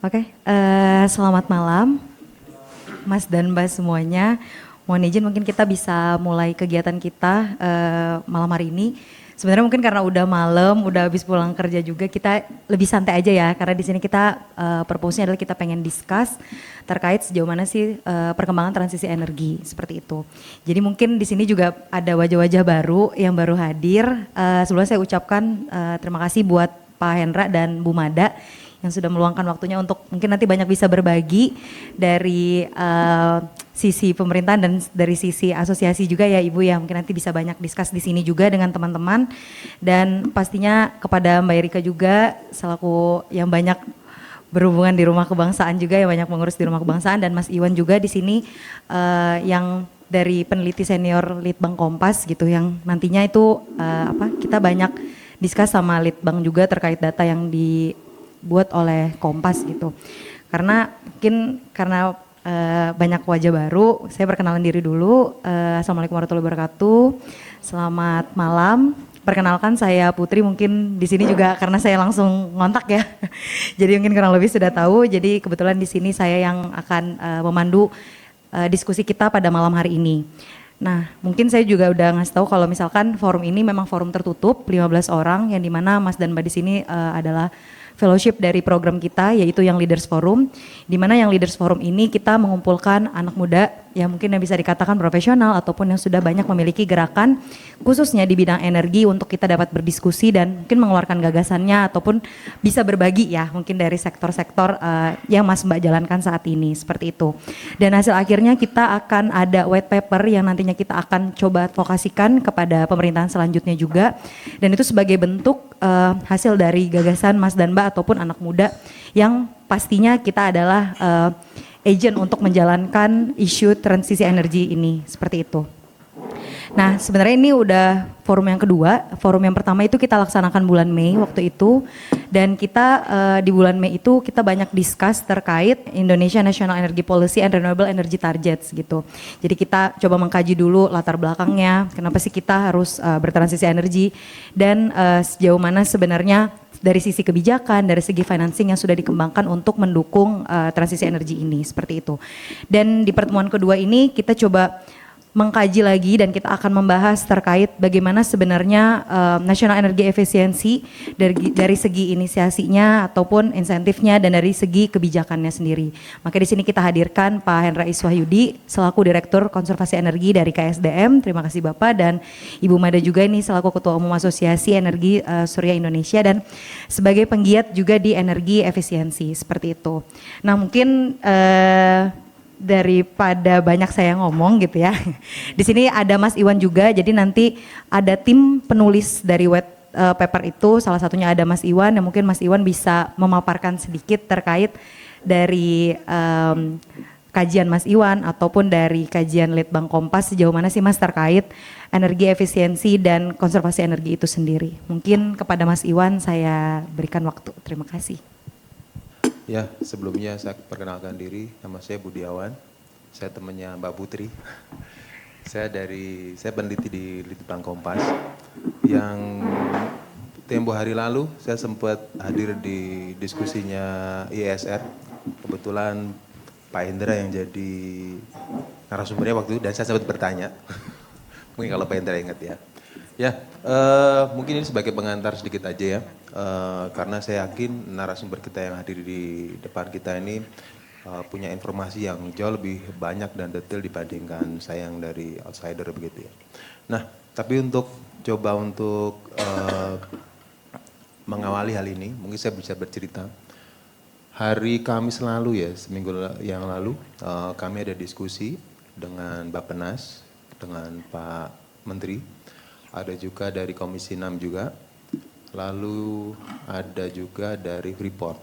Oke, selamat malam Mas dan Mbak semuanya. Mohon izin mungkin kita bisa mulai kegiatan kita malam hari ini. Sebenarnya mungkin karena udah malam, udah habis pulang kerja juga, kita lebih santai aja ya. Karena di sini kita purpose-nya adalah kita pengen discuss terkait sejauh mana sih perkembangan transisi energi seperti itu. Jadi mungkin di sini juga ada wajah-wajah baru yang baru hadir. Sebelumnya saya ucapkan terima kasih buat Pak Hendra dan Bu Mada yang sudah meluangkan waktunya untuk mungkin nanti banyak bisa berbagi dari sisi pemerintahan dan dari sisi asosiasi juga ya Ibu ya, mungkin nanti bisa banyak discuss di sini juga dengan teman-teman, dan pastinya kepada Mbak Erika juga selaku yang banyak berhubungan di rumah kebangsaan juga, yang banyak mengurus di rumah kebangsaan, dan Mas Iwan juga di sini yang dari peneliti senior Litbang Kompas gitu, yang nantinya itu kita banyak discuss sama Litbang juga terkait data yang dibuat oleh Kompas gitu. Karena mungkin karena banyak wajah baru, saya perkenalan diri dulu. Assalamualaikum warahmatullahi wabarakatuh. Selamat malam. Perkenalkan saya Putri, mungkin di sini juga karena saya langsung ngontak ya. Jadi mungkin kurang lebih sudah tahu. Jadi kebetulan di sini saya yang akan memandu diskusi kita pada malam hari ini. Nah, mungkin saya juga udah ngasih tahu kalau misalkan forum ini memang forum tertutup, 15 orang, yang dimana Mas dan Mbak di sini adalah fellowship dari program kita, yaitu yang Leaders Forum, di mana yang Leaders Forum ini kita mengumpulkan anak muda yang mungkin yang bisa dikatakan profesional ataupun yang sudah banyak memiliki gerakan khususnya di bidang energi untuk kita dapat berdiskusi dan mungkin mengeluarkan gagasannya ataupun bisa berbagi ya mungkin dari sektor-sektor yang Mas Mbak jalankan saat ini, seperti itu. Dan hasil akhirnya kita akan ada white paper yang nantinya kita akan coba advokasikan kepada pemerintahan selanjutnya juga, dan itu sebagai bentuk hasil dari gagasan Mas dan Mbak ataupun anak muda yang pastinya kita adalah agent untuk menjalankan isu transisi energi ini, seperti itu. Nah, sebenarnya ini udah forum yang kedua. Forum yang pertama itu kita laksanakan bulan Mei waktu itu, dan kita di bulan Mei itu kita banyak discuss terkait Indonesia National Energy Policy and Renewable Energy Targets gitu. Jadi kita coba mengkaji dulu latar belakangnya, kenapa sih kita harus bertransisi energi, dan sejauh mana sebenarnya dari sisi kebijakan, dari segi financing yang sudah dikembangkan untuk mendukung transisi energi ini, seperti itu. Dan di pertemuan kedua ini kita coba mengkaji lagi dan kita akan membahas terkait bagaimana sebenarnya National Energy Efficiency dari segi inisiasinya ataupun insentifnya dan dari segi kebijakannya sendiri. Maka di sini kita hadirkan Pak Hendra Iswahyudi selaku Direktur Konservasi Energi dari KSDM. Terima kasih Bapak, dan Ibu Mada juga ini selaku Ketua Umum Asosiasi Energi Surya Indonesia dan sebagai penggiat juga di energi efisiensi, seperti itu. Nah, mungkin daripada banyak saya ngomong gitu ya. Di sini ada Mas Iwan juga, jadi nanti ada tim penulis dari white paper itu, salah satunya ada Mas Iwan, yang mungkin Mas Iwan bisa memaparkan sedikit terkait dari kajian Mas Iwan ataupun dari kajian Litbang Kompas sejauh mana sih Mas terkait energi efisiensi dan konservasi energi itu sendiri. Mungkin kepada Mas Iwan saya berikan waktu. Terima kasih. Ya, sebelumnya saya perkenalkan diri, nama saya Budiawan, saya temannya Mbak Putri. Saya peneliti di Litbang Kompas, yang tempo hari lalu saya sempat hadir di diskusinya ISR. Kebetulan Pak Hendra yang jadi narasumbernya waktu itu, dan saya sempat bertanya. Mungkin kalau Pak Hendra ingat ya. Ya, mungkin ini sebagai pengantar sedikit aja ya, karena saya yakin narasumber kita yang hadir di depan kita ini punya informasi yang jauh lebih banyak dan detail dibandingkan saya yang dari outsider begitu ya. Nah, tapi untuk mengawali hal ini, mungkin saya bisa bercerita. Hari Kamis lalu ya, seminggu yang lalu, kami ada diskusi dengan Bappenas, dengan Pak Menteri. Ada juga dari Komisi 6 juga, lalu ada juga dari Freeport.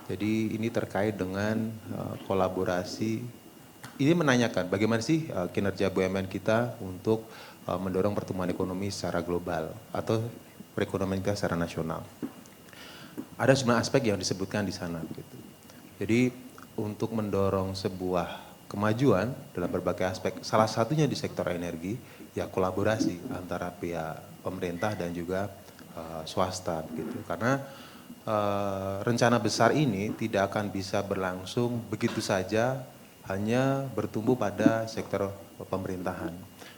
Jadi ini terkait dengan kolaborasi, ini menanyakan bagaimana sih kinerja BUMN kita untuk mendorong pertumbuhan ekonomi secara global atau perekonomian kita secara nasional. Ada sejumlah aspek yang disebutkan di sana. Gitu. Jadi untuk mendorong sebuah kemajuan dalam berbagai aspek, salah satunya di sektor energi, ya kolaborasi antara pihak pemerintah dan juga swasta gitu. Karena rencana besar ini tidak akan bisa berlangsung begitu saja hanya bertumbuh pada sektor pemerintahan.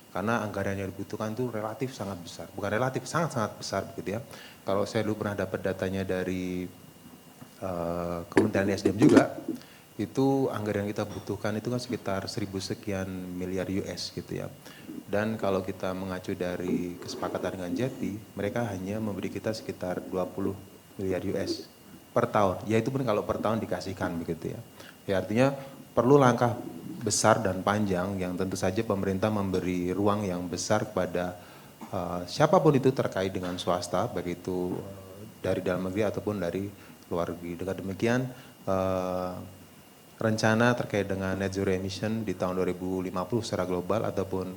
Karena anggaran yang dibutuhkan itu relatif sangat besar. Bukan relatif, sangat-sangat besar begitu ya. Kalau saya dulu pernah dapat datanya dari Kementerian SDM juga, itu anggaran yang kita butuhkan itu kan sekitar 1.000 sekian miliar US gitu ya. Dan kalau kita mengacu dari kesepakatan dengan Jeti, mereka hanya memberi kita sekitar 20 miliar US per tahun. Ya itu pun kalau per tahun dikasihkan begitu ya. Ya artinya perlu langkah besar dan panjang yang tentu saja pemerintah memberi ruang yang besar kepada siapapun itu terkait dengan swasta, baik itu dari dalam negeri ataupun dari luar negeri. Dengan demikian rencana terkait dengan net zero emission di tahun 2050 secara global ataupun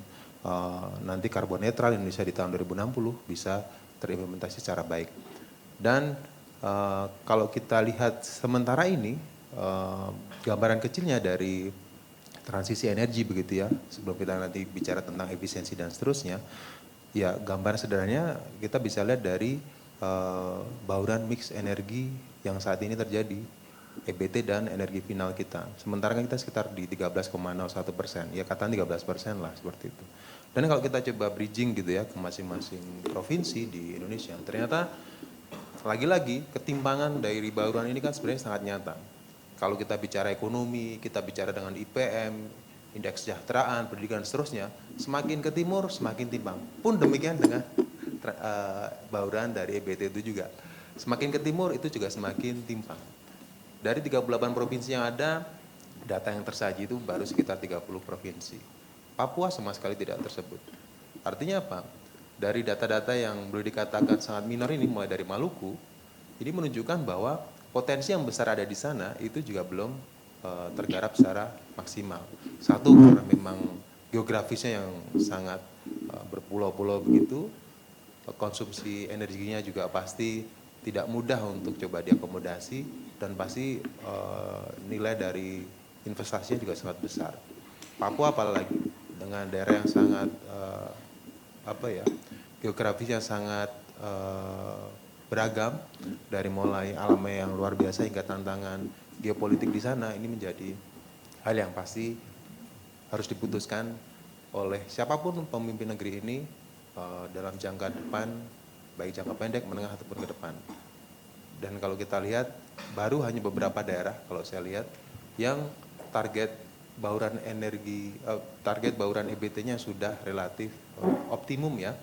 nanti karbon netral Indonesia di tahun 2060 bisa terimplementasi secara baik. Dan kalau kita lihat sementara ini gambaran kecilnya dari transisi energi begitu ya, sebelum kita nanti bicara tentang efisiensi dan seterusnya, ya gambaran sederhananya kita bisa lihat dari bauran mix energi yang saat ini terjadi, EBT dan energi final kita. Sementara kan kita sekitar di 13,01%, ya katakan 13% lah seperti itu. Dan kalau kita coba bridging gitu ya ke masing-masing provinsi di Indonesia, ternyata lagi-lagi ketimpangan dari bauran ini kan sebenarnya sangat nyata. Kalau kita bicara ekonomi, kita bicara dengan IPM, indeks kesejahteraan, pendidikan, seterusnya, semakin ke timur semakin timpang. Pun demikian dengan bauran dari EBT itu juga. Semakin ke timur itu juga semakin timpang. Dari 38 provinsi yang ada, data yang tersaji itu baru sekitar 30 provinsi. Papua sama sekali tidak tersebut. Artinya apa? Dari data-data yang boleh dikatakan sangat minor ini, mulai dari Maluku, ini menunjukkan bahwa potensi yang besar ada di sana itu juga belum tergarap secara maksimal. Satu, karena memang geografisnya yang sangat berpulau-pulau begitu, konsumsi energinya juga pasti tidak mudah untuk coba diakomodasi dan pasti nilai dari investasinya juga sangat besar. Papua apalagi dengan daerah yang sangat geografisnya sangat beragam, dari mulai alamnya yang luar biasa hingga tantangan geopolitik di sana, ini menjadi hal yang pasti harus diputuskan oleh siapapun pemimpin negeri ini dalam jangka depan, baik jangka pendek, menengah ataupun ke depan. Dan kalau kita lihat, baru hanya beberapa daerah kalau saya lihat yang target bauran energi, target bauran EBT-nya sudah relatif optimum ya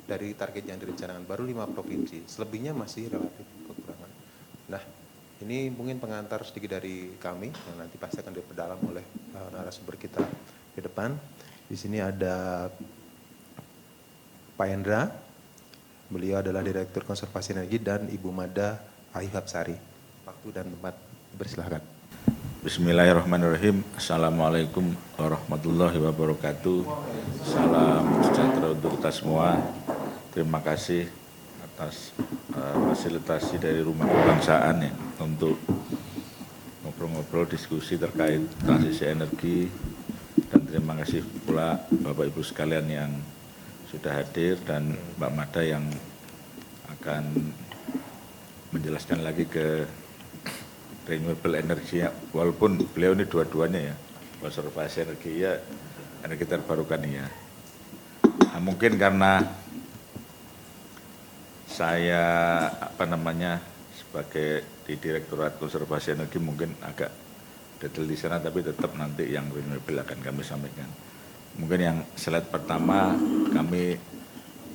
dari target yang direncanakan. Baru 5 provinsi, selebihnya masih relatif kekurangan. Nah, ini mungkin pengantar sedikit dari kami yang nanti pasti akan diperdalam oleh narasumber kita ke depan. Di sini ada Pak Hendra, beliau adalah Direktur Konservasi Energi, dan Ibu Mada Ayu Hapsari. Waktu dan tempat bersilahkan. Bismillahirrahmanirrahim. Assalamualaikum warahmatullahi wabarakatuh. Salam sejahtera untuk kita semua. Terima kasih atas fasilitasi dari Rumah Kebangsaan ya, untuk ngobrol-ngobrol diskusi terkait transisi energi. Dan terima kasih pula Bapak Ibu sekalian yang sudah hadir dan Mbak Mada yang akan menjelaskan lagi ke renewable energy, walaupun beliau ini dua-duanya ya, konservasi energi ya, energi terbarukan ya. Nah, mungkin karena saya sebagai di Direktorat Konservasi Energi mungkin agak detail di sana, tapi tetap nanti yang renewable akan kami sampaikan. Mungkin yang slide pertama kami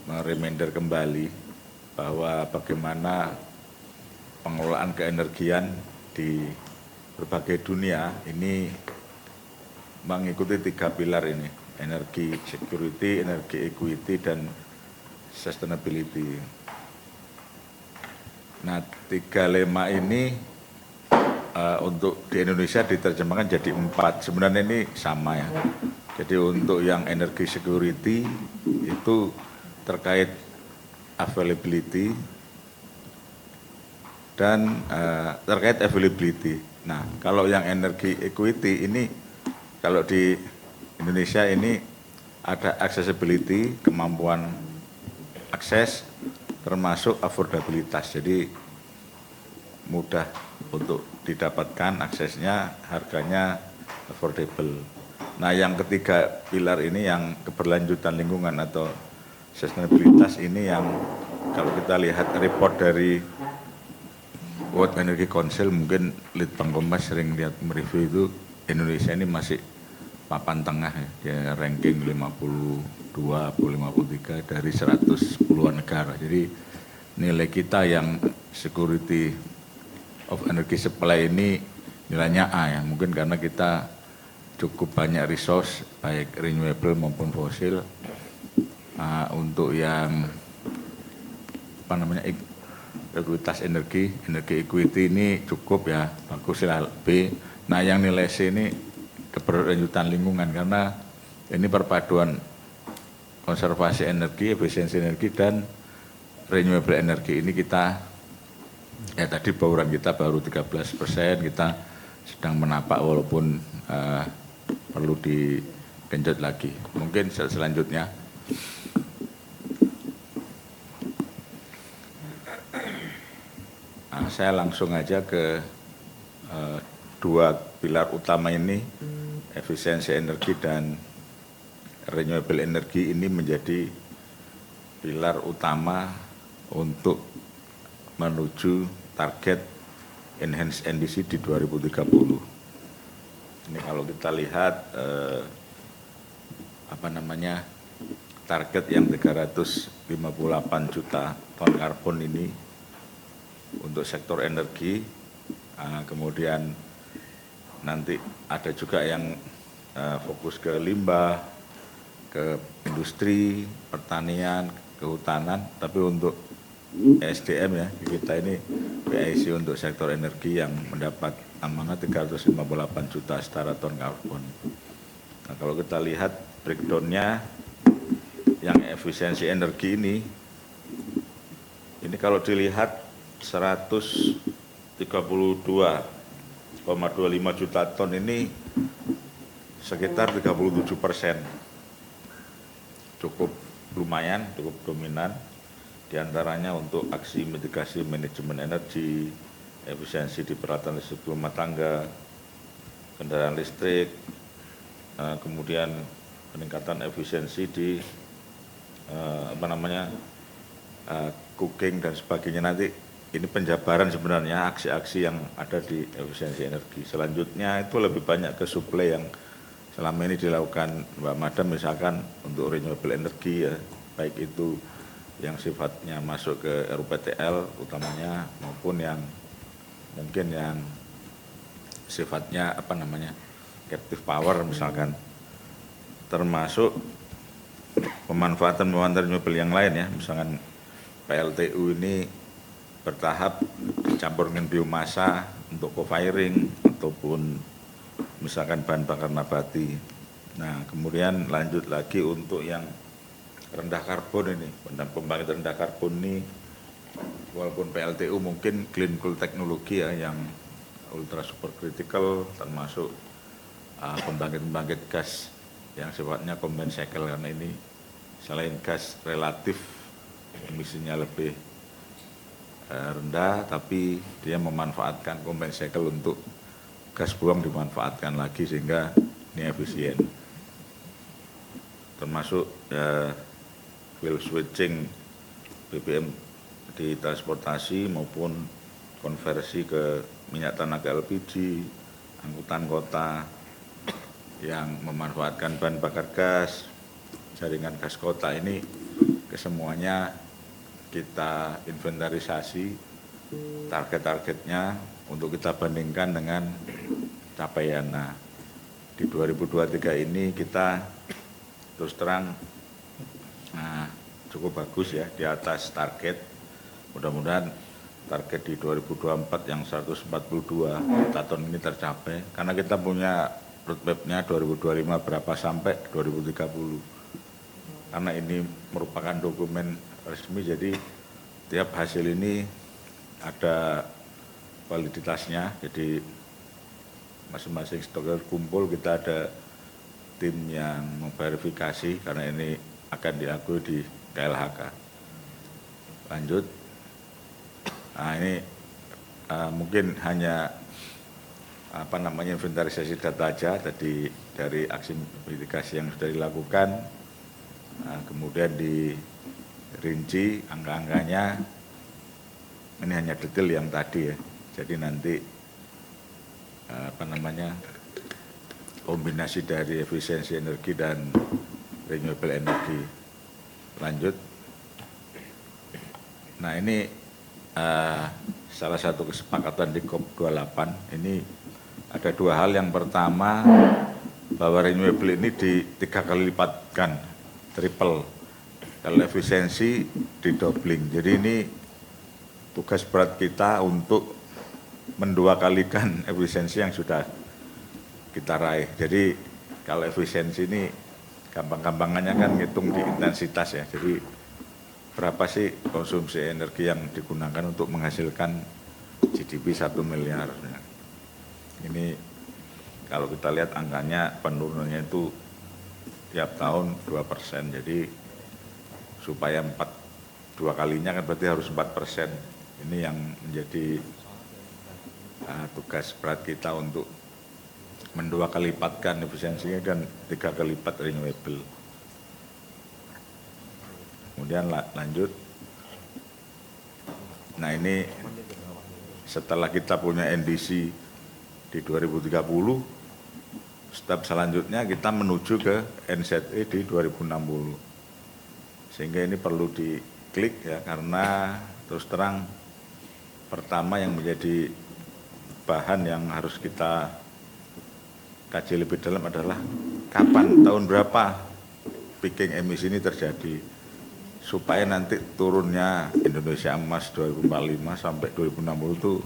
mereminder kembali bahwa bagaimana pengelolaan keenergian di berbagai dunia ini mengikuti 3 pilar ini, energi security, energi equity, dan sustainability. Nah, 3 lema ini untuk di Indonesia diterjemahkan jadi 4, sebenarnya ini sama ya. Jadi untuk yang energi security itu terkait availability dan terkait availability. Nah, kalau yang energi equity ini, kalau di Indonesia ini ada accessibility, kemampuan akses, termasuk affordabilitas. Jadi mudah untuk didapatkan, aksesnya, harganya affordable. Nah, yang ketiga pilar ini yang keberlanjutan lingkungan atau sustainabilitas ini yang kalau kita lihat report dari World Energy Council, mungkin Litbang Kompas sering lihat mereview itu, Indonesia ini masih papan tengah ya, ranking 52 atau 53 dari 110-an negara. Jadi nilai kita yang security of energy supply ini nilainya A ya, mungkin karena kita cukup banyak resource baik renewable maupun fosil. Untuk yang apa namanya ekuitas energi equity ini cukup ya, bagus lah B. Nah yang nilai C ini keberlanjutan lingkungan karena ini perpaduan konservasi energi, efisiensi energi dan renewable energi ini kita ya tadi bauran kita baru 13%, kita sedang menapak walaupun perlu digenjot lagi. Mungkin selanjutnya. Saya langsung aja ke dua pilar utama ini, efisiensi energi dan renewable energi ini menjadi pilar utama untuk menuju target enhanced NDC di 2030. Ini kalau kita lihat target yang 358 juta ton karbon ini untuk sektor energi, kemudian nanti ada juga yang fokus ke limbah, ke industri, pertanian, kehutanan, tapi untuk SDM ya, kita ini PIC untuk sektor energi yang mendapat amanat 358 juta setara ton karbon. Nah, kalau kita lihat breakdown-nya yang efisiensi energi ini kalau dilihat 132,25 juta ton ini sekitar 37%. Cukup lumayan, cukup dominan. Di antaranya untuk aksi mitigasi manajemen energi, efisiensi di peralatan listrik rumah tangga, kendaraan listrik, kemudian peningkatan efisiensi di cooking dan sebagainya. Nanti ini penjabaran sebenarnya aksi-aksi yang ada di efisiensi energi. Selanjutnya itu lebih banyak ke suplai yang selama ini dilakukan Mbak Madam, misalkan untuk renewable energi ya, baik itu yang sifatnya masuk ke RUPTL utamanya maupun yang mungkin yang sifatnya captive power misalkan, termasuk pemanfaatan renewable yang lain ya, misalkan PLTU ini bertahap dicampur dengan biomasa untuk co-firing ataupun misalkan bahan bakar nabati. Nah, kemudian lanjut lagi untuk yang rendah karbon ini, pembangkit rendah karbon ini, walaupun PLTU mungkin clean coal teknologi ya yang ultra super critical, termasuk pembangkit gas yang sifatnya combined cycle, karena ini selain gas relatif emisinya lebih rendah, tapi dia memanfaatkan combined cycle untuk gas buang dimanfaatkan lagi sehingga ini efisien. Termasuk fuel switching BBM di transportasi maupun konversi ke minyak tanah ke LPG, angkutan kota yang memanfaatkan bahan bakar gas, jaringan gas kota ini kesemuanya kita inventarisasi target-targetnya untuk kita bandingkan dengan capaian. Nah, di 2023 ini kita terus terang cukup bagus ya, di atas target. Mudah-mudahan target di 2024 yang 142 juta ton ini tercapai, karena kita punya roadmap-nya 2025 berapa sampai 2030. Karena ini merupakan dokumen resmi, jadi tiap hasil ini ada validitasnya, jadi masing-masing stoker kumpul, kita ada tim yang memverifikasi karena ini akan diakui di KLHK. Lanjut, nah ini mungkin hanya inventarisasi data aja tadi dari aksi mitigasi yang sudah dilakukan, kemudian dirinci angka-angkanya. Ini hanya detail yang tadi ya. Jadi nanti kombinasi dari efisiensi energi dan renewable energy. Lanjut. Nah ini salah satu kesepakatan di COP28 ini ada dua hal. Yang pertama bahwa renewable ini di 3 kali lipatkan, triple. Kalau efisiensi didobling. Jadi ini tugas berat kita untuk mendua kalikan efisiensi yang sudah kita raih. Jadi kalau efisiensi ini gampang-gampangannya kan ngitung di intensitas ya. Jadi berapa sih konsumsi energi yang digunakan untuk menghasilkan GDP 1 miliar. Ini kalau kita lihat angkanya penurunannya itu tiap tahun 2%. Jadi supaya 2 kalinya kan berarti harus 4%. Ini yang menjadi tugas berat kita untuk mendua kali lipatkan efisiensinya dan 3 kali lipat renewable. Kemudian lanjut. Nah ini setelah kita punya NDC di 2030, step selanjutnya kita menuju ke NZE di 2060. Sehingga ini perlu diklik ya, karena terus terang pertama yang menjadi bahan yang harus kita kaji lebih dalam adalah kapan, tahun berapa peaking emisi ini terjadi, supaya nanti turunnya Indonesia Emas 2045 sampai 2060 itu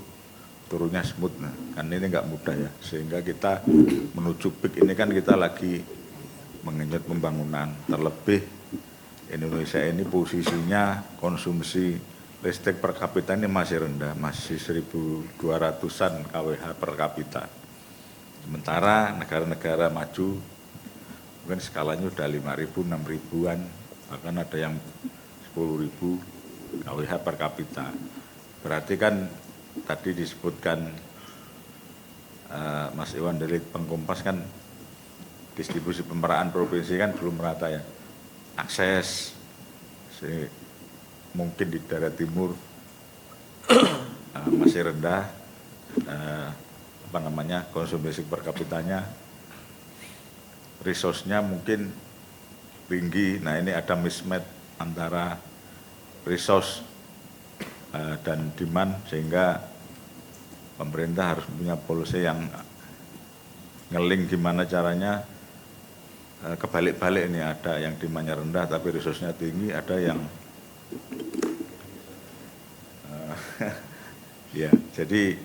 turunnya smooth. Nah, kan ini nggak mudah ya, sehingga kita menuju peak ini kan kita lagi mengenyot pembangunan. Terlebih Indonesia ini posisinya konsumsi listrik per kapita ini masih rendah, masih 1.200-an kWh per kapita. Sementara negara-negara maju mungkin skalanya udah 5.000, 6.000-an, bahkan ada yang 10.000 kWh per kapita. Berarti kan tadi disebutkan Mas Iwan dari Pengkompas kan distribusi pemerataan provinsi kan belum merata ya. Akses mungkin di daerah timur masih rendah, konsumsi per kapitanya, resource-nya mungkin tinggi. Nah ini ada mismatch antara resource dan demand, sehingga pemerintah harus punya policy yang ngeling gimana caranya kebalik-balik. Ini ada yang demand-nya rendah tapi resource-nya tinggi, ada yang ya, jadi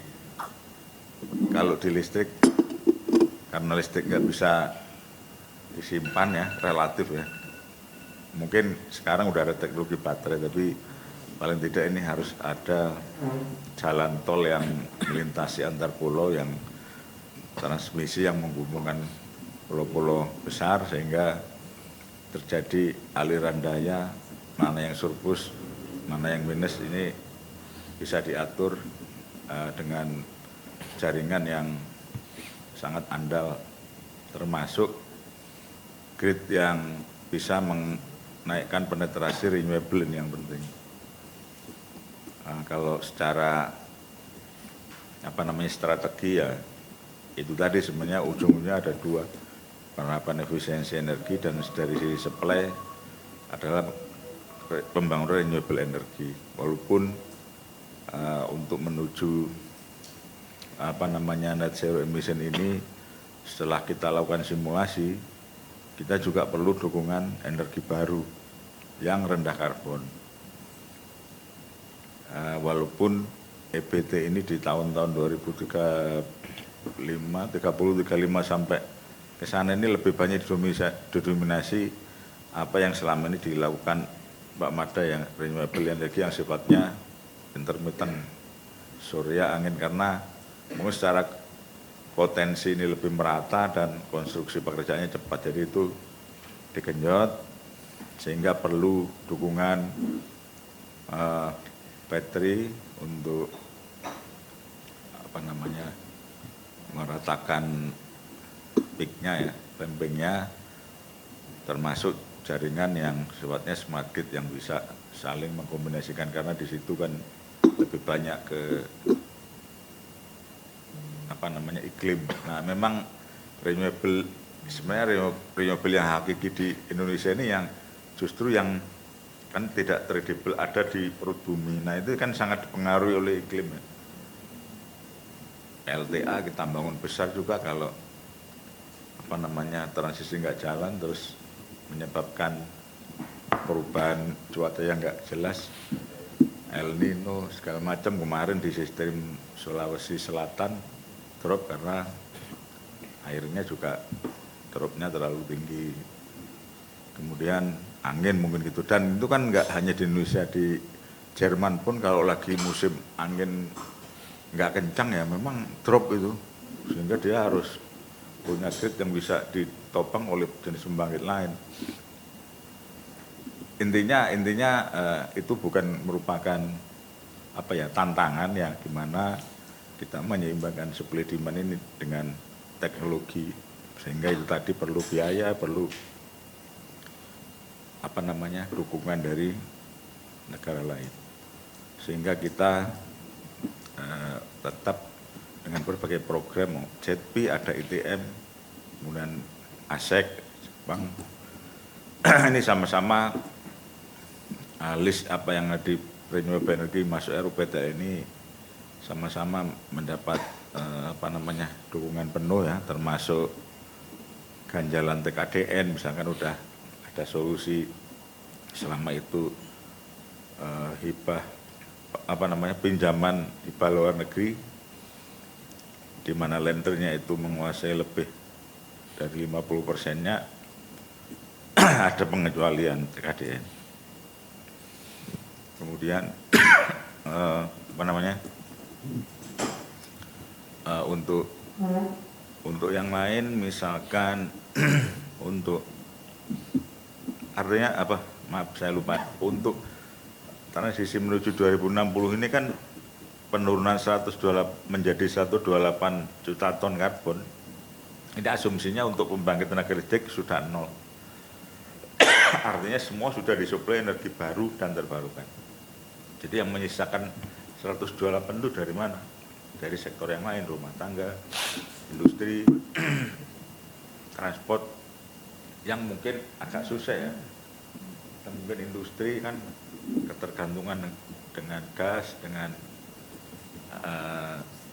kalau di listrik, karena listrik nggak bisa disimpan ya, relatif ya. Mungkin sekarang udah ada teknologi baterai, tapi paling tidak ini harus ada jalan tol yang melintasi antar pulau, yang transmisi yang menghubungkan pulau-pulau besar, sehingga terjadi aliran daya, mana yang surplus, mana yang minus, ini bisa diatur dengan jaringan yang sangat andal, termasuk grid yang bisa menaikkan penetrasi renewable, ini yang penting. Kalau secara strategi ya itu tadi sebenarnya ujungnya ada dua, penerapan efisiensi energi, dan dari sisi supply adalah pembangunan renewable energy. Walaupun untuk menuju net zero emission ini, setelah kita lakukan simulasi, kita juga perlu dukungan energi baru yang rendah karbon. Walaupun EBT ini di tahun-tahun 2035, 35 sampai ke sana ini lebih banyak didominasi apa yang selama ini dilakukan Mbak Mada, yang renewable energy yang sifatnya intermittent, surya, angin, karena mungkin secara potensi ini lebih merata dan konstruksi pekerjaannya cepat, jadi itu digenjot, sehingga perlu dukungan bateri untuk meratakan peak-nya ya, rampingnya, termasuk jaringan yang sifatnya smart grid yang bisa saling mengkombinasikan, karena di situ kan lebih banyak ke iklim. Nah, memang renewable, sebenarnya renewable yang hakiki di Indonesia ini yang justru yang kan tidak tradable, ada di perut bumi. Nah, itu kan sangat dipengaruhi oleh iklim ya. LTA kita bangun besar juga, kalau transisi nggak jalan terus menyebabkan perubahan cuaca yang nggak jelas, El Nino segala macam. Kemarin di sistem Sulawesi Selatan drop karena airnya juga dropnya terlalu tinggi. Kemudian angin mungkin gitu, dan itu kan nggak hanya di Indonesia, di Jerman pun kalau lagi musim angin nggak kencang ya memang drop itu, sehingga dia harus punya grid yang bisa ditopang oleh jenis pembangkit lain. Intinya itu bukan merupakan tantangan ya, gimana kita menyeimbangkan supply demand ini dengan teknologi, sehingga itu tadi perlu biaya, perlu dukungan dari negara lain, sehingga kita tetap dengan berbagai program, ZP, ada ITM, kemudian ASEC, Bang, ini sama-sama list apa yang di renewable energy masuk RUPT ini sama-sama mendapat dukungan penuh ya, termasuk ganjalan TKDN misalkan udah ada solusi selama itu hibah pinjaman hibah luar negeri, di mana lendernya itu menguasai lebih dari 50%-nya ada pengecualian TKDN. Kemudian untuk yang lain misalkan untuk artinya saya lupa, untuk transisi menuju 2060 ini kan penurunan 128 juta ton karbon. Ini asumsinya untuk pembangkit tenaga listrik sudah nol. Artinya semua sudah disuplai energi baru dan terbarukan. Jadi yang menyisakan 128 itu dari mana? Dari sektor yang lain, rumah tangga, industri, transport, yang mungkin agak susah ya. Dan mungkin industri kan ketergantungan dengan gas, dengan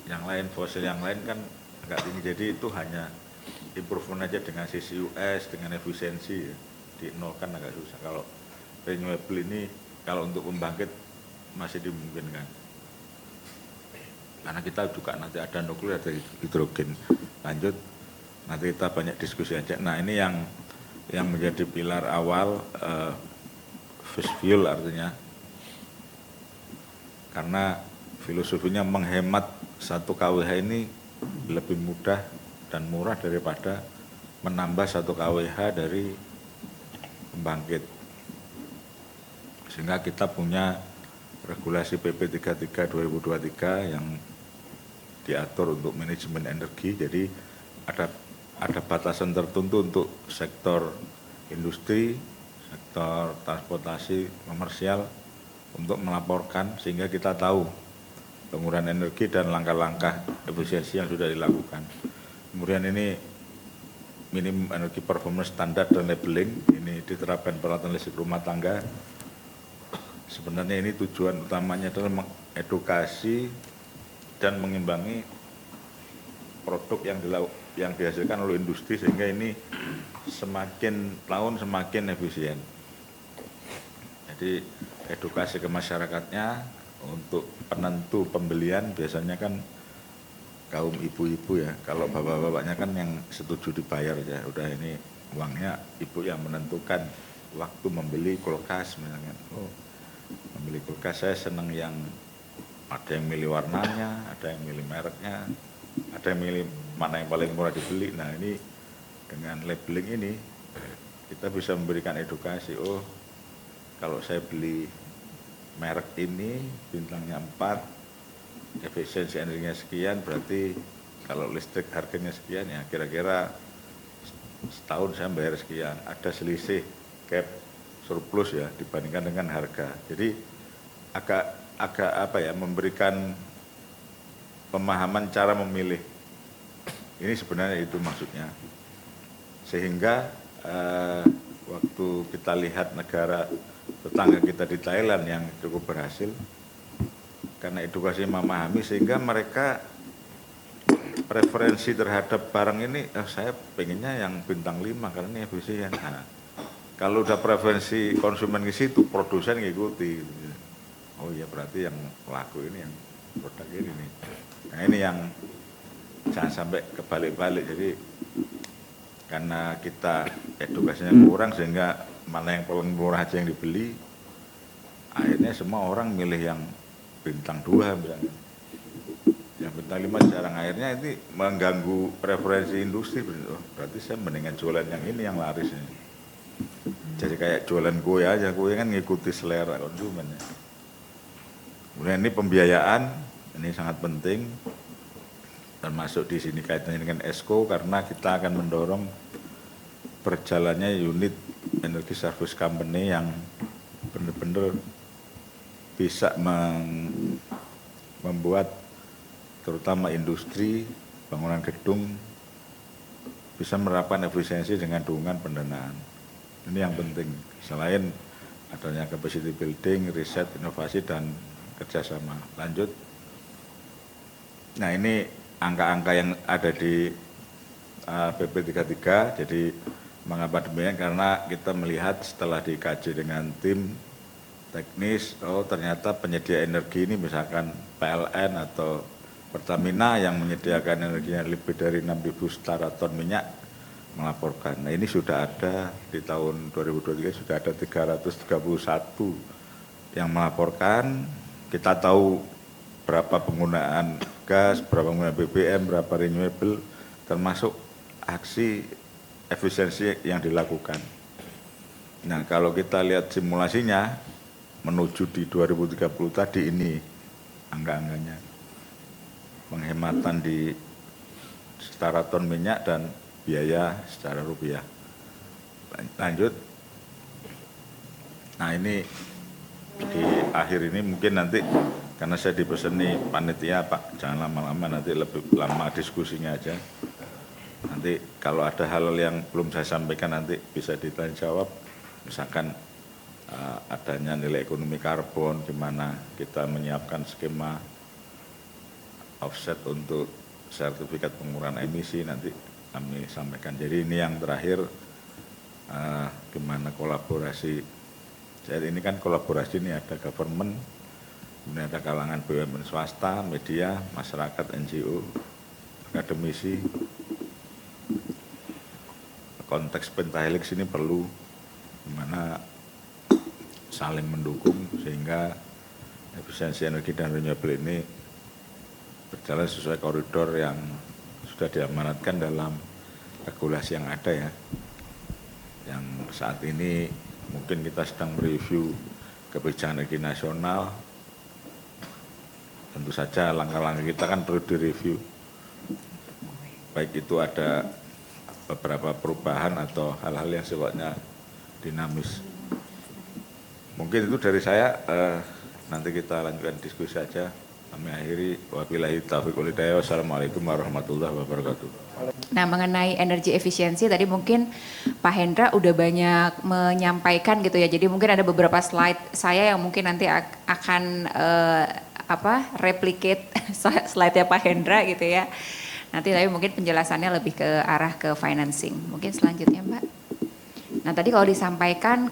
yang lain, fosil yang lain kan agak tinggi. Jadi itu hanya improvement aja dengan CCUS, dengan efisiensi ya. Di nol kan agak susah. Kalau renewable ini, kalau untuk pembangkit masih dimungkinkan. Karena kita juga nanti ada nuklir, ada hidrogen. Lanjut, nanti kita banyak diskusi aja. Nah, ini yang menjadi pilar awal fossil fuel, artinya karena filosofinya menghemat 1 kWh ini lebih mudah dan murah daripada menambah 1 kWh dari pembangkit. Sehingga kita punya regulasi PP 33 2023 yang diatur untuk manajemen energi. Jadi ada batasan tertentu untuk sektor industri, sektor transportasi, komersial untuk melaporkan, sehingga kita tahu penggunaan energi dan langkah-langkah efisiensi yang sudah dilakukan. Kemudian ini minimum energi performance standar dan labeling, ini diterapkan peralatan listrik rumah tangga. Sebenarnya ini tujuan utamanya adalah mengedukasi dan mengimbangi produk yang dihasilkan oleh industri, sehingga ini semakin tahun semakin efisien. Jadi edukasi ke masyarakatnya. Untuk penentu pembelian biasanya kan kaum ibu-ibu ya, kalau bapak-bapaknya kan yang setuju dibayar ya, udah ini uangnya ibu yang menentukan. Waktu membeli kulkas misalnya, membeli kulkas saya senang yang ada yang milih warnanya, ada yang milih mereknya, ada yang milih mana yang paling murah dibeli. Nah, ini dengan labeling ini kita bisa memberikan edukasi. Oh, kalau saya beli merek ini bintangnya 4, efisiensi energinya sekian, berarti kalau listrik harganya sekian ya kira-kira setahun saya bayar sekian. Ada selisih cap surplus ya dibandingkan dengan harga. Jadi agak apa ya, memberikan pemahaman cara memilih. Ini sebenarnya itu maksudnya. Sehingga waktu kita lihat negara tetangga kita di Thailand yang cukup berhasil, karena edukasi memahami sehingga mereka preferensi terhadap barang ini, saya pengennya yang bintang 5 karena ini efisien. Nah, kalau udah preferensi konsumen ke situ, produsen ngikuti. Oh iya, berarti yang laku ini yang produk ini nih. Nah ini yang jangan sampai kebalik-balik. Jadi karena kita edukasinya kurang sehingga mana yang paling murah aja yang dibeli, akhirnya semua orang milih yang bintang 2 misalnya. Yang bintang 5 jarang, akhirnya ini mengganggu preferensi industri. Oh, berarti saya mendingan jualan yang ini yang laris ini. Jadi kayak jualan kue aja, kue kan ngikuti selera konsumen ya. Kemudian ini pembiayaan, ini sangat penting, termasuk di sini kaitannya dengan ESCO karena kita akan mendorong berjalannya unit energy service company yang benar-benar bisa membuat terutama industri, bangunan gedung bisa menerapkan efisiensi dengan dukungan pendanaan. Ini yang penting, selain adanya capacity building, riset, inovasi, dan kerjasama. Lanjut. Nah ini angka-angka yang ada di PP33, jadi mengapa demikian? Karena kita melihat setelah dikaji dengan tim teknis, oh ternyata penyedia energi ini misalkan PLN atau Pertamina yang menyediakan energinya lebih dari 6.000 setara ton minyak melaporkan. Nah ini sudah ada di tahun 2023 sudah ada 331 yang melaporkan. Kita tahu berapa penggunaan gas, berapa penggunaan BBM, berapa renewable, termasuk aksi efisiensi yang dilakukan. Nah kalau kita lihat simulasinya menuju di 2030 tadi ini angka-angkanya. Penghematan di setara ton minyak dan biaya secara rupiah. Lanjut. Nah ini di akhir ini mungkin nanti karena saya dipeseni panitia Pak, jangan lama-lama, nanti lebih lama diskusinya aja. Nanti kalau ada hal yang belum saya sampaikan nanti bisa ditanya jawab. Misalkan adanya nilai ekonomi karbon, gimana kita menyiapkan skema offset untuk sertifikat pengurangan emisi nanti kami sampaikan. Jadi ini yang terakhir gimana kolaborasi. Jadi ini kan kolaborasi ini ada government, kemudian ada kalangan BUMN swasta, media, masyarakat, NGO, akademisi. Konteks pentahelix ini perlu gimana saling mendukung sehingga efisiensi energi dan renewable ini berjalan sesuai koridor yang sudah diamanatkan dalam regulasi yang ada ya. Yang saat ini mungkin kita sedang mereview kebijakan energi nasional. Tentu saja langkah-langkah kita kan perlu direview. Baik itu ada beberapa perubahan atau hal-hal yang sifatnya dinamis. Mungkin itu dari saya, nanti kita lanjutkan diskusi saja. Kami akhiri, wabillahi taufiq wal hidayah, wassalamualaikum warahmatullahi wabarakatuh. Nah mengenai energi efisiensi tadi mungkin Pak Hendra udah banyak menyampaikan gitu ya, jadi mungkin ada beberapa slide saya yang mungkin nanti akan replicate slide-nya Pak Hendra gitu ya. Nanti tapi mungkin penjelasannya lebih ke arah ke financing. Mungkin selanjutnya Mbak. Nah tadi kalau disampaikan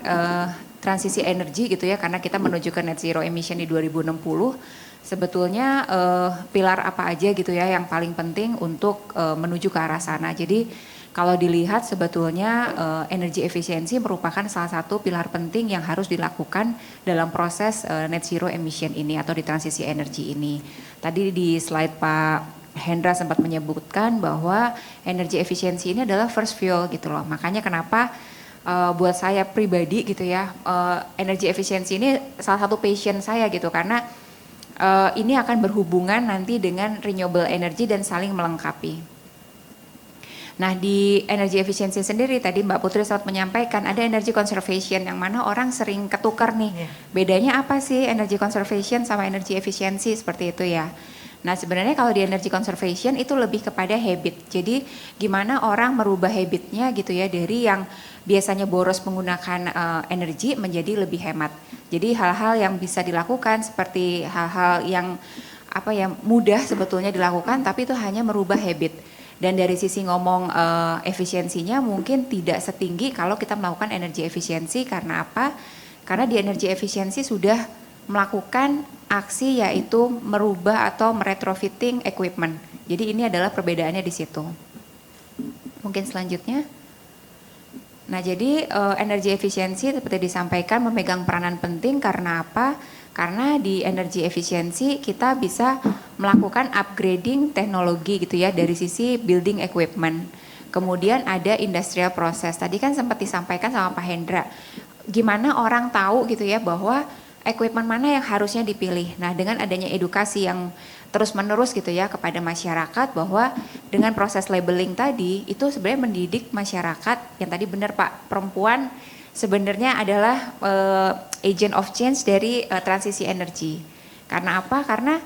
transisi energi gitu ya, karena kita menuju ke net zero emission di 2060. Sebetulnya pilar apa aja gitu ya yang paling penting untuk menuju ke arah sana. Jadi kalau dilihat sebetulnya energi efisiensi merupakan salah satu pilar penting yang harus dilakukan dalam proses net zero emission ini atau di transisi energi ini. Tadi di slide Pak Hendra sempat menyebutkan bahwa energi efisiensi ini adalah first fuel gitu loh. Makanya kenapa buat saya pribadi gitu ya, energi efisiensi ini salah satu passion saya gitu, karena ini akan berhubungan nanti dengan renewable energy dan saling melengkapi. Nah di energy efficiency sendiri tadi Mbak Putri sempat menyampaikan ada energy conservation yang mana orang sering ketukar nih. Bedanya apa sih energy conservation sama energy efficiency seperti itu ya. Nah sebenarnya kalau di energy conservation itu lebih kepada habit. Jadi gimana orang merubah habitnya gitu ya dari yang biasanya boros menggunakan energi menjadi lebih hemat. Jadi hal-hal yang bisa dilakukan seperti hal-hal yang apa ya mudah sebetulnya dilakukan tapi itu hanya merubah habit. Dan dari sisi ngomong efisiensinya mungkin tidak setinggi kalau kita melakukan energi efisiensi karena apa? Karena di energi efisiensi sudah melakukan aksi yaitu merubah atau meretrofitting equipment. Jadi ini adalah perbedaannya di situ. Mungkin selanjutnya. Nah jadi energi efisiensi seperti disampaikan memegang peranan penting karena apa? Karena di energi efisiensi kita bisa melakukan upgrading teknologi gitu ya dari sisi building equipment. Kemudian ada industrial process. Tadi kan sempat disampaikan sama Pak Hendra. Gimana orang tahu gitu ya bahwa equipment mana yang harusnya dipilih. Nah dengan adanya edukasi yang terus-menerus gitu ya kepada masyarakat bahwa dengan proses labeling tadi itu sebenarnya mendidik masyarakat yang tadi benar Pak, perempuan sebenarnya adalah agent of change dari transisi energi. Karena apa? Karena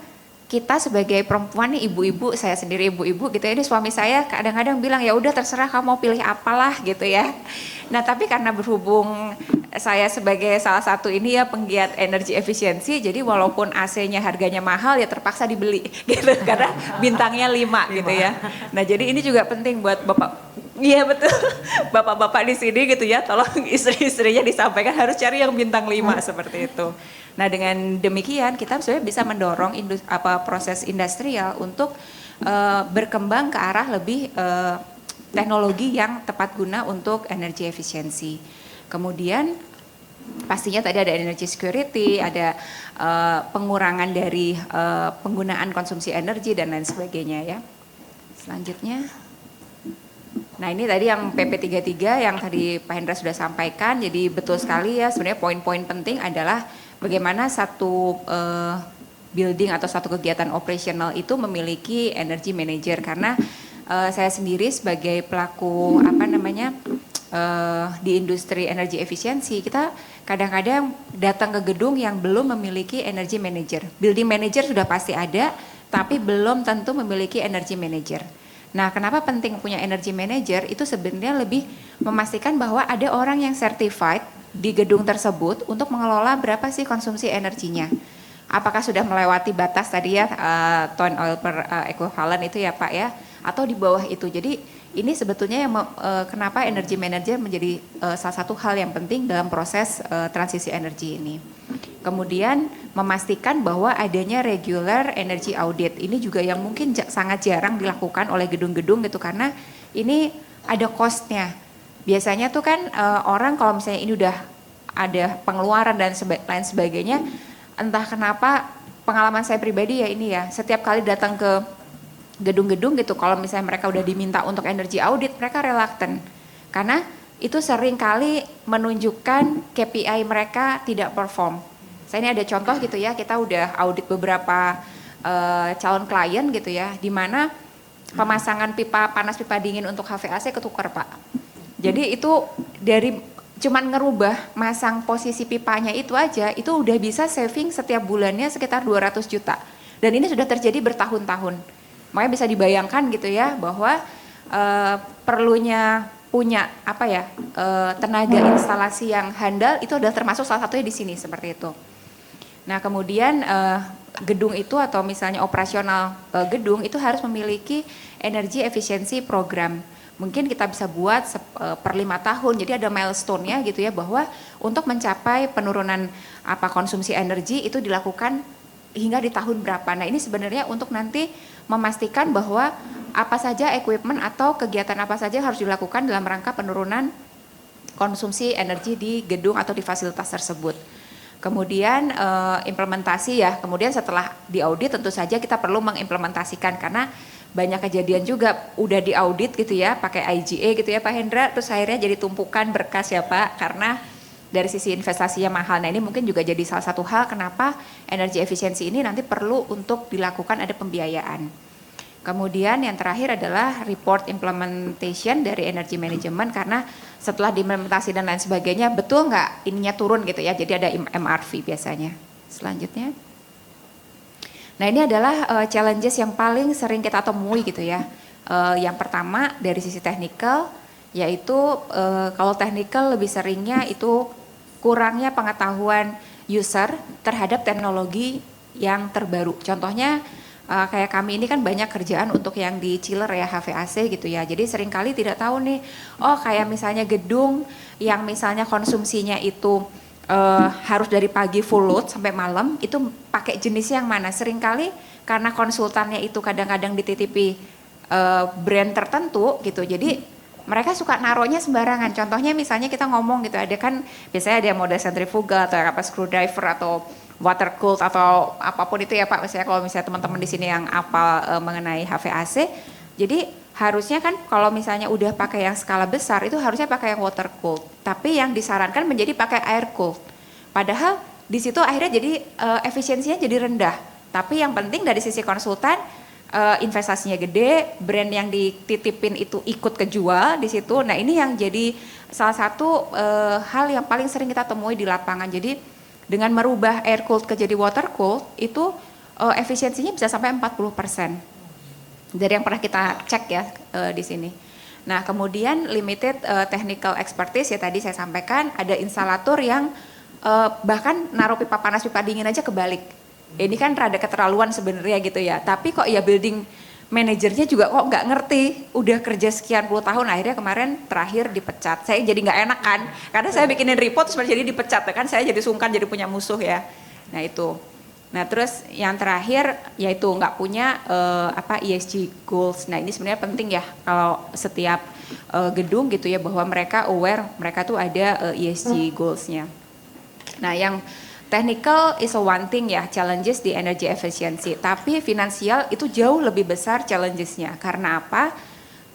kita sebagai perempuan nih ibu-ibu, saya sendiri ibu-ibu gitu ya, ini suami saya kadang-kadang bilang ya udah terserah kamu mau pilih apalah gitu ya. Nah tapi karena berhubung saya sebagai salah satu ini ya penggiat energi efisiensi, jadi walaupun AC-nya harganya mahal ya terpaksa dibeli gitu karena bintangnya 5 gitu ya. Nah jadi ini juga penting buat bapak. Iya betul, bapak-bapak di sini gitu ya, tolong istri-istrinya disampaikan harus cari yang bintang 5 seperti itu. Nah dengan demikian kita sebenarnya bisa mendorong proses industrial untuk berkembang ke arah lebih teknologi yang tepat guna untuk energi efisiensi. Kemudian pastinya tadi ada energy security, ada pengurangan dari penggunaan konsumsi energi dan lain sebagainya ya. Selanjutnya. Nah ini tadi yang PP33 yang tadi Pak Hendra sudah sampaikan, jadi betul sekali ya sebenarnya poin-poin penting adalah bagaimana satu building atau satu kegiatan operasional itu memiliki energy manager karena saya sendiri sebagai pelaku di industri energi efisiensi kita kadang-kadang datang ke gedung yang belum memiliki energy manager. Building manager sudah pasti ada tapi belum tentu memiliki energy manager. Nah, kenapa penting punya energy manager? Itu sebenarnya lebih memastikan bahwa ada orang yang certified di gedung tersebut untuk mengelola berapa sih konsumsi energinya. Apakah sudah melewati batas tadi ya ton oil per equivalent itu ya Pak ya, atau di bawah itu. Jadi ini sebetulnya yang kenapa energy manager menjadi salah satu hal yang penting dalam proses transisi energi ini. Kemudian memastikan bahwa adanya regular energy audit. Ini juga yang mungkin sangat jarang dilakukan oleh gedung-gedung gitu karena ini ada cost-nya. Biasanya tuh kan orang kalau misalnya ini udah ada pengeluaran dan lain sebagainya, entah kenapa pengalaman saya pribadi ya ini ya, setiap kali datang ke gedung-gedung gitu kalau misalnya mereka udah diminta untuk energy audit, mereka reluctant. Karena itu sering kali menunjukkan KPI mereka tidak perform. Saya ini ada contoh gitu ya, kita udah audit beberapa calon klien gitu ya, di mana pemasangan pipa panas pipa dingin untuk HVAC ketukar Pak. Jadi itu dari cuman ngerubah masang posisi pipanya itu aja, itu udah bisa saving setiap bulannya sekitar 200 juta. Dan ini sudah terjadi bertahun-tahun. Makanya bisa dibayangkan gitu ya bahwa perlunya punya tenaga instalasi yang handal itu adalah termasuk salah satunya di sini seperti itu. Nah kemudian gedung itu atau misalnya operasional gedung itu harus memiliki energi efisiensi program. Mungkin kita bisa buat per 5 tahun, jadi ada milestone-nya gitu ya bahwa untuk mencapai penurunan konsumsi energi itu dilakukan hingga di tahun berapa. Nah ini sebenarnya untuk nanti memastikan bahwa apa saja equipment atau kegiatan apa saja harus dilakukan dalam rangka penurunan konsumsi energi di gedung atau di fasilitas tersebut. Kemudian implementasi ya, kemudian setelah diaudit tentu saja kita perlu mengimplementasikan karena banyak kejadian juga udah diaudit gitu ya pakai IGA gitu ya Pak Hendra, terus akhirnya jadi tumpukan berkas ya Pak karena dari sisi investasinya mahal. Nah ini mungkin juga jadi salah satu hal kenapa energi efisiensi ini nanti perlu untuk dilakukan ada pembiayaan. Kemudian yang terakhir adalah report implementation dari energy management, karena setelah diimplementasi dan lain sebagainya betul nggak ininya turun gitu ya, jadi ada MRV biasanya. Selanjutnya. Nah ini adalah challenges yang paling sering kita temui gitu ya. Yang pertama dari sisi technical, yaitu kalau technical lebih seringnya itu kurangnya pengetahuan user terhadap teknologi yang terbaru. Contohnya kayak kami ini kan banyak kerjaan untuk yang di chiller ya, HVAC gitu ya. Jadi seringkali tidak tahu nih, oh kayak misalnya gedung yang misalnya konsumsinya itu harus dari pagi full load sampai malam, itu pakai jenis yang mana? Seringkali karena konsultannya itu kadang-kadang dititipi brand tertentu gitu. Jadi mereka suka naruhnya sembarangan. Contohnya misalnya kita ngomong gitu, ada kan biasanya ada mode centrifugal atau apa screwdriver atau water cooled atau apapun itu ya Pak. Misalnya kalau misalnya teman-teman di sini yang apal mengenai HVAC, jadi harusnya kan kalau misalnya udah pakai yang skala besar itu harusnya pakai yang water cooled. Tapi yang disarankan menjadi pakai air cooled. Padahal di situ akhirnya jadi efisiensinya jadi rendah. Tapi yang penting dari sisi konsultan investasinya gede, brand yang dititipin itu ikut kejual di situ. Nah ini yang jadi salah satu hal yang paling sering kita temui di lapangan. Jadi dengan merubah air cooled ke jadi water cooled itu efisiensinya bisa sampai 40% dari yang pernah kita cek ya di sini. Nah kemudian limited technical expertise ya tadi saya sampaikan, ada instalator yang bahkan naruh pipa panas pipa dingin aja kebalik. Ini kan rada keterlaluan sebenarnya gitu ya, tapi kok ya building manajernya juga kok nggak ngerti, udah kerja sekian puluh tahun, akhirnya kemarin terakhir dipecat. Saya jadi nggak enak kan, karena saya bikinin report terus jadi dipecat, kan saya jadi sungkan jadi punya musuh ya. Nah itu. Nah terus yang terakhir yaitu nggak punya ESG goals. Nah ini sebenarnya penting ya kalau setiap gedung gitu ya, bahwa mereka aware mereka tuh ada ESG goalsnya. Nah yang technical is a one thing ya, challenges di energy efficiency. Tapi finansial itu jauh lebih besar challengesnya. Karena apa?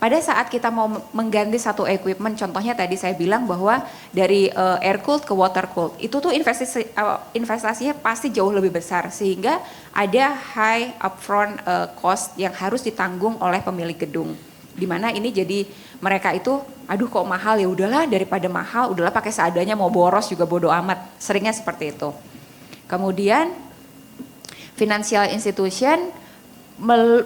Pada saat kita mau mengganti satu equipment, contohnya tadi saya bilang bahwa dari air cooled ke water cooled, itu tuh investasinya pasti jauh lebih besar. Sehingga ada high upfront cost yang harus ditanggung oleh pemilik gedung. Dimana ini jadi mereka itu, aduh kok mahal, ya udahlah daripada mahal, udahlah pakai seadanya, mau boros juga bodo amat, seringnya seperti itu. Kemudian financial institution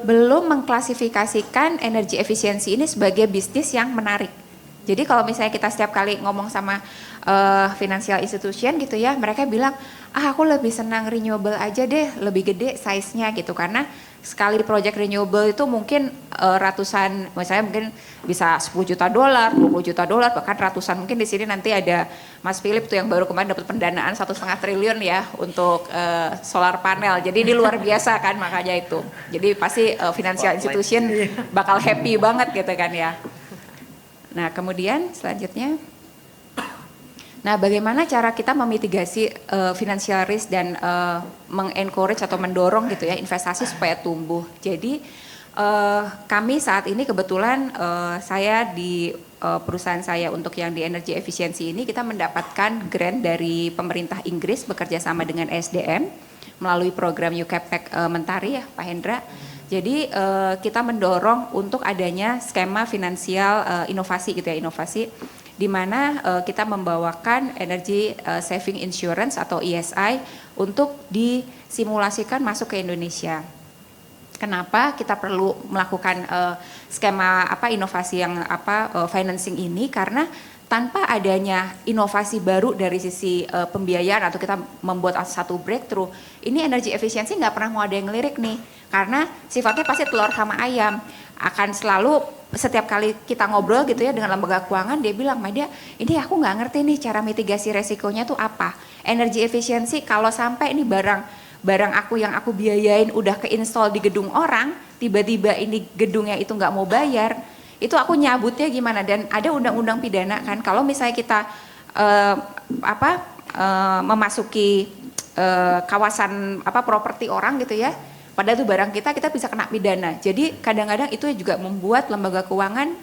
belum mengklasifikasikan energi efisiensi ini sebagai bisnis yang menarik. Jadi kalau misalnya kita setiap kali ngomong sama financial institution gitu ya, mereka bilang, aku lebih senang renewable aja deh, lebih gede size-nya gitu, karena sekali project renewable itu mungkin ratusan, misalnya mungkin bisa 10 juta dolar, 20 juta dolar, bahkan ratusan. Mungkin di sini nanti ada Mas Philip tuh yang baru kemarin dapat pendanaan 1,5 triliun ya untuk solar panel. Jadi ini luar biasa kan, makanya itu. Jadi pasti financial institution bakal happy banget gitu kan ya. Nah kemudian selanjutnya, nah bagaimana cara kita memitigasi financial risk dan mengencourage atau mendorong gitu ya investasi supaya tumbuh. Jadi kami saat ini kebetulan saya di perusahaan saya untuk yang di energy efficiency ini, kita mendapatkan grant dari pemerintah Inggris bekerja sama dengan SDM melalui program UCAPEC Mentari ya Pak Hendra. Jadi kita mendorong untuk adanya skema finansial inovasi gitu ya, inovasi di mana kita membawakan energy saving insurance atau ESI untuk disimulasikan masuk ke Indonesia. Kenapa kita perlu melakukan skema inovasi yang financing ini? Karena tanpa adanya inovasi baru dari sisi pembiayaan atau kita membuat satu breakthrough, ini energy efficiency nggak pernah mau ada yang ngelirik nih, karena sifatnya pasti telur sama ayam. Akan selalu setiap kali kita ngobrol gitu ya dengan lembaga keuangan, dia bilang, Madia, ini aku nggak ngerti nih cara mitigasi resikonya tuh apa. Energy efficiency kalau sampai ini barang aku yang aku biayain udah keinstall di gedung orang, tiba-tiba ini gedungnya itu nggak mau bayar, itu aku nyabutnya gimana? Dan ada undang-undang pidana kan, kalau misalnya kita memasuki kawasan properti orang gitu ya, padahal itu barang kita bisa kena pidana. Jadi kadang-kadang itu juga membuat lembaga keuangan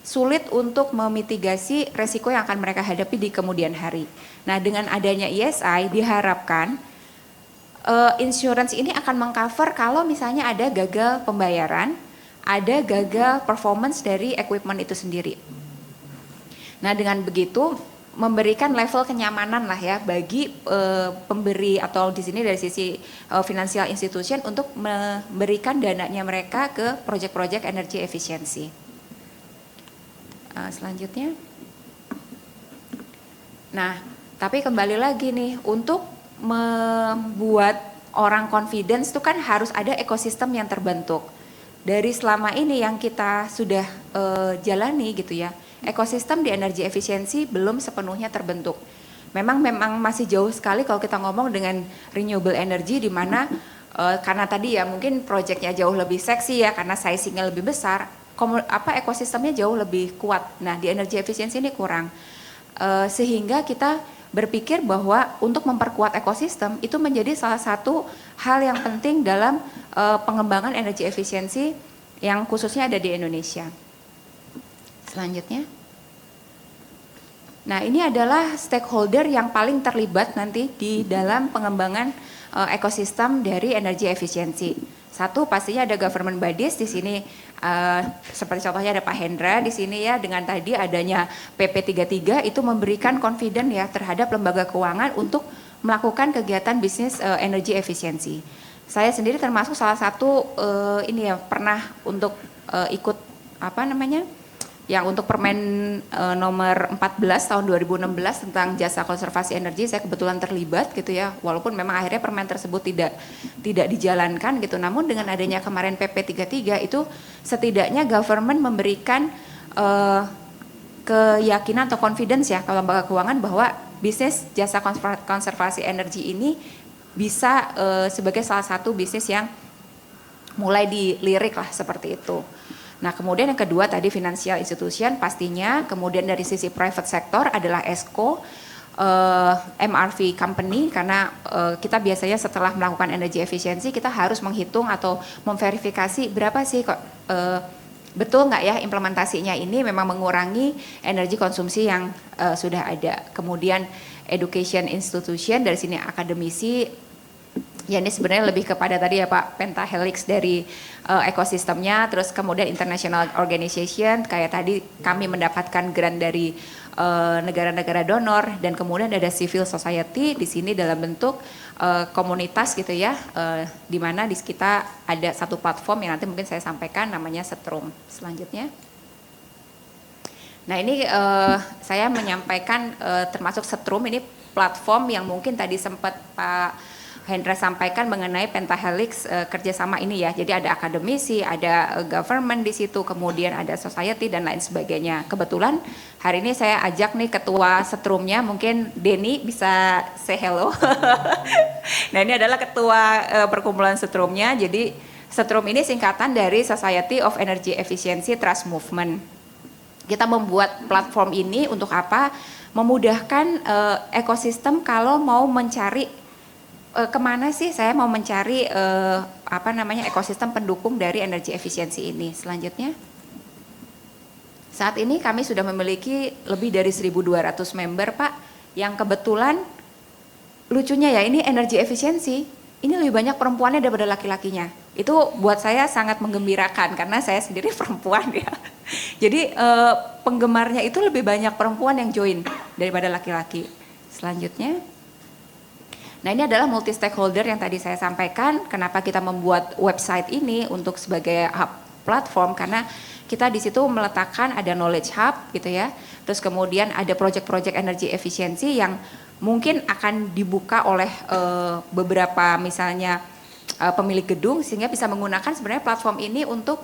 sulit untuk memitigasi resiko yang akan mereka hadapi di kemudian hari. Nah, dengan adanya ESI diharapkan insurance ini akan mengcover kalau misalnya ada gagal pembayaran, ada gagal performance dari equipment itu sendiri. Nah, dengan begitu memberikan level kenyamanan lah ya bagi pemberi atau di sini dari sisi financial institution untuk memberikan dananya mereka ke proyek-proyek energi efisiensi. Selanjutnya. Nah, tapi kembali lagi nih, untuk membuat orang confidence itu kan harus ada ekosistem yang terbentuk. Dari selama ini yang kita sudah jalani gitu ya, ekosistem di energi efisiensi belum sepenuhnya terbentuk. Memang masih jauh sekali kalau kita ngomong dengan renewable energy di mana karena tadi ya mungkin proyeknya jauh lebih seksi ya karena sizingnya lebih besar, ekosistemnya jauh lebih kuat. Nah, di energi efisiensi ini kurang. Sehingga kita berpikir bahwa untuk memperkuat ekosistem itu menjadi salah satu hal yang penting dalam pengembangan energi efisiensi yang khususnya ada di Indonesia. Selanjutnya. Nah, ini adalah stakeholder yang paling terlibat nanti di dalam pengembangan ekosistem dari energi efisiensi. Satu pastinya ada government bodies di sini, seperti contohnya ada Pak Hendra di sini ya, dengan tadi adanya PP33 itu memberikan confident ya terhadap lembaga keuangan untuk melakukan kegiatan bisnis energi efisiensi. Saya sendiri termasuk salah satu ini ya pernah untuk ikut yang untuk Permen nomor 14 tahun 2016 tentang jasa konservasi energi, saya kebetulan terlibat gitu ya, walaupun memang akhirnya permen tersebut tidak dijalankan gitu, namun dengan adanya kemarin PP33 itu setidaknya government memberikan keyakinan atau confidence ya kalau lembaga keuangan bahwa bisnis jasa konservasi energi ini bisa sebagai salah satu bisnis yang mulai dilirik lah seperti itu. Nah, kemudian yang kedua tadi financial institution pastinya, kemudian dari sisi private sector adalah ESCO, MRV company, karena kita biasanya setelah melakukan energi efisiensi kita harus menghitung atau memverifikasi berapa sih kok betul nggak ya implementasinya ini memang mengurangi energi konsumsi yang sudah ada. Kemudian education institution, dari sini akademisi. Ya, ini sebenarnya lebih kepada tadi ya Pak, pentahelix dari ekosistemnya, terus kemudian international organization, kayak tadi kami mendapatkan grant dari negara-negara donor, dan kemudian ada civil society di sini dalam bentuk komunitas gitu ya, di mana di kita ada satu platform yang nanti mungkin saya sampaikan namanya Setrum. Selanjutnya. Nah, ini saya menyampaikan termasuk Setrum, ini platform yang mungkin tadi sempat Pak Hendra sampaikan mengenai pentahelix kerjasama ini ya. Jadi ada akademisi, ada government di situ, kemudian ada society dan lain sebagainya. Kebetulan hari ini saya ajak nih ketua Setrumnya, mungkin Denny bisa say hello. Nah, ini adalah ketua perkumpulan Setrumnya. Jadi Setrum ini singkatan dari Society of Energy Efficiency Trust Movement. Kita membuat platform ini untuk apa? Memudahkan ekosistem kalau mau mencari kemana sih saya mau mencari ekosistem pendukung dari energi efisiensi ini. Selanjutnya, saat ini kami sudah memiliki lebih dari 1.200 member Pak, yang kebetulan lucunya ya ini energi efisiensi ini lebih banyak perempuannya daripada laki-lakinya. Itu buat saya sangat menggembirakan karena saya sendiri perempuan ya. Jadi penggemarnya itu lebih banyak perempuan yang join daripada laki-laki. Selanjutnya. Nah, ini adalah multi stakeholder yang tadi saya sampaikan. Kenapa kita membuat website ini untuk sebagai hub platform, karena kita di situ meletakkan ada knowledge hub gitu ya. Terus kemudian ada project-project energi efisiensi yang mungkin akan dibuka oleh beberapa misalnya pemilik gedung, sehingga bisa menggunakan sebenarnya platform ini untuk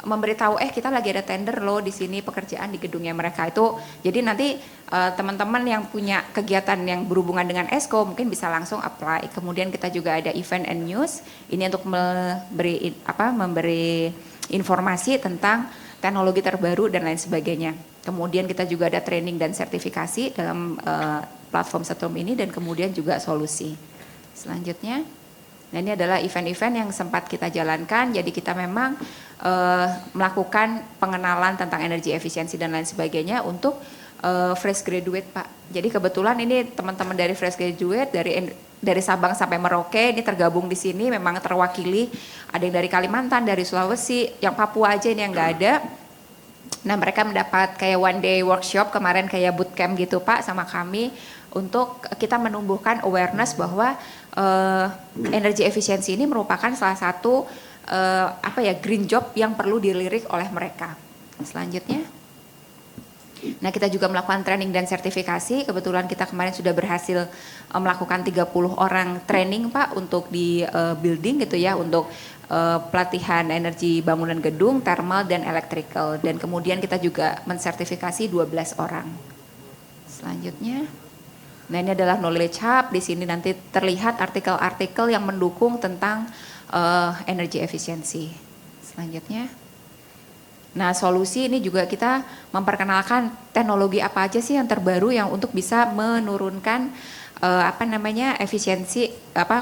memberitahu kita lagi ada tender loh di sini pekerjaan di gedungnya mereka itu. Jadi nanti teman-teman yang punya kegiatan yang berhubungan dengan ESCO mungkin bisa langsung apply. Kemudian kita juga ada event and news ini untuk memberi informasi tentang teknologi terbaru dan lain sebagainya. Kemudian kita juga ada training dan sertifikasi dalam platform Setrum ini, dan kemudian juga solusi. Selanjutnya. Nah, ini adalah event-event yang sempat kita jalankan. Jadi kita memang melakukan pengenalan tentang energi efisiensi dan lain sebagainya untuk fresh graduate Pak. Jadi kebetulan ini teman-teman dari fresh graduate dari Sabang sampai Merauke ini tergabung di sini, memang terwakili. Ada yang dari Kalimantan, dari Sulawesi, yang Papua aja ini yang nggak ada. Nah mereka mendapat kayak one day workshop kemarin kayak bootcamp gitu Pak sama kami untuk kita menumbuhkan awareness bahwa energi efisiensi ini merupakan salah satu green job yang perlu dilirik oleh mereka. Selanjutnya. Nah kita juga melakukan training dan sertifikasi, kebetulan kita kemarin sudah berhasil melakukan 30 orang training Pak untuk di building gitu ya, untuk pelatihan energi bangunan gedung, thermal dan electrical, dan kemudian kita juga mensertifikasi 12 orang. Selanjutnya, nah ini adalah knowledge hub, di sini nanti terlihat artikel-artikel yang mendukung tentang energi efisiensi. Selanjutnya. Nah solusi ini juga kita memperkenalkan teknologi apa aja sih yang terbaru yang untuk bisa menurunkan efisiensi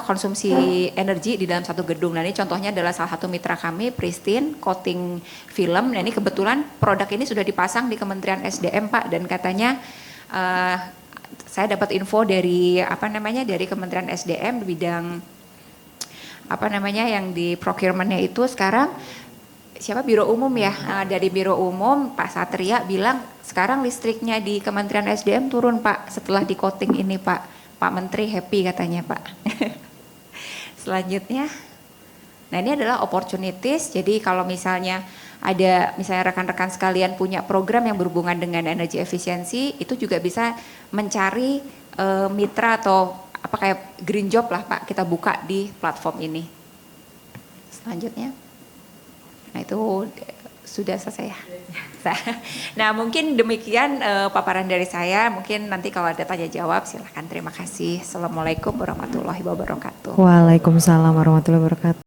konsumsi energi di dalam satu gedung. Nah ini contohnya adalah salah satu mitra kami Pristine coating film. Nah ini kebetulan produk ini sudah dipasang di Kementerian SDM Pak, dan katanya saya dapat info dari dari Kementerian SDM di bidang yang di procurementnya itu sekarang Biro Umum ya, dari Biro Umum Pak Satria bilang sekarang listriknya di Kementerian SDM turun Pak setelah di coating ini Pak. Pak Menteri happy katanya Pak. Selanjutnya, nah ini adalah opportunities, jadi kalau misalnya rekan-rekan sekalian punya program yang berhubungan dengan energi efisiensi, itu juga bisa mencari mitra atau kayak green job lah Pak, kita buka di platform ini. Selanjutnya. Nah itu sudah selesai ya. Nah mungkin demikian paparan dari saya. Mungkin nanti kalau ada tanya jawab silahkan. Terima kasih. Assalamualaikum warahmatullahi wabarakatuh. Waalaikumsalam warahmatullahi wabarakatuh.